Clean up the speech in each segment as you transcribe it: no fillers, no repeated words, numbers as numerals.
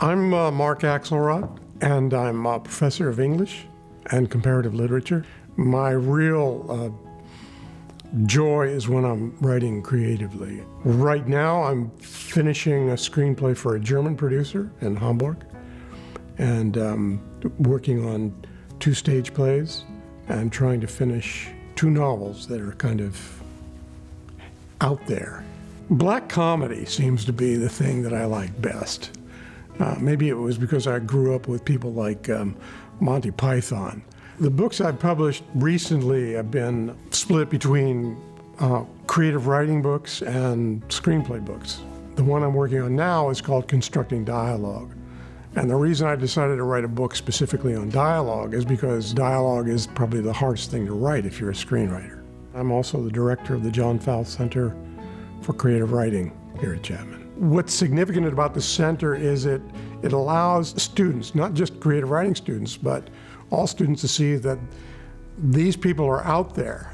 I'm Mark Axelrod, and I'm a professor of English and Comparative Literature. My real joy is when I'm writing creatively. Right now, I'm finishing a screenplay for a German producer in Hamburg, and working on 2 stage plays and trying to finish 2 novels that are kind of out there. Black comedy seems to be the thing that I like best. Maybe it was because I grew up with people like Monty Python. The books I've published recently have been split between creative writing books and screenplay books. The one I'm working on now is called Constructing Dialogue. And the reason I decided to write a book specifically on dialogue is because dialogue is probably the hardest thing to write if you're a screenwriter. I'm also the director of the John Fowles Center for Creative Writing here at Chapman. What's significant about the center is it allows students, not just creative writing students, but all students to see that these people are out there.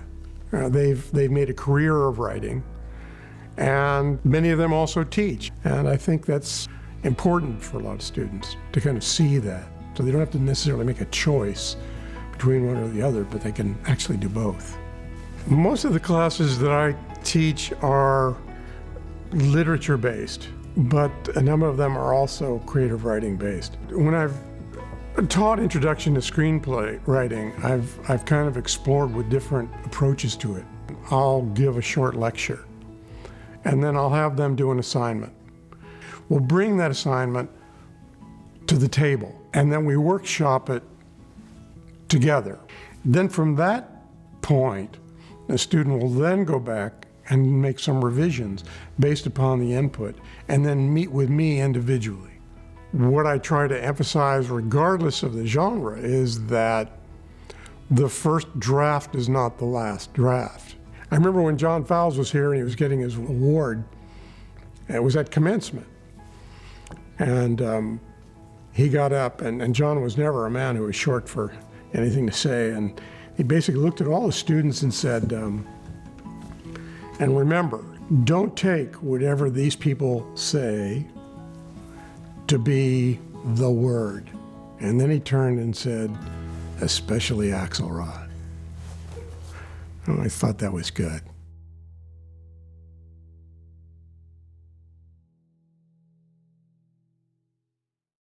They've made a career of writing, and many of them also teach. And I think that's important for a lot of students to kind of see that. So they don't have to necessarily make a choice between one or the other, but they can actually do both. Most of the classes that I teach are literature-based, but a number of them are also creative writing-based. When I've taught Introduction to Screenplay Writing, I've kind of explored with different approaches to it. I'll give a short lecture, and then I'll have them do an assignment. We'll bring that assignment to the table, and then we workshop it together. Then from that point, the student will then go back and make some revisions based upon the input, and then meet with me individually. What I try to emphasize, regardless of the genre, is that the first draft is not the last draft. I remember when John Fowles was here and he was getting his award, it was at commencement. And he got up, and John was never a man who was short for anything to say, and he basically looked at all the students and said, and remember, don't take whatever these people say to be the word. And then he turned and said, especially Axelrod. Oh, I thought that was good.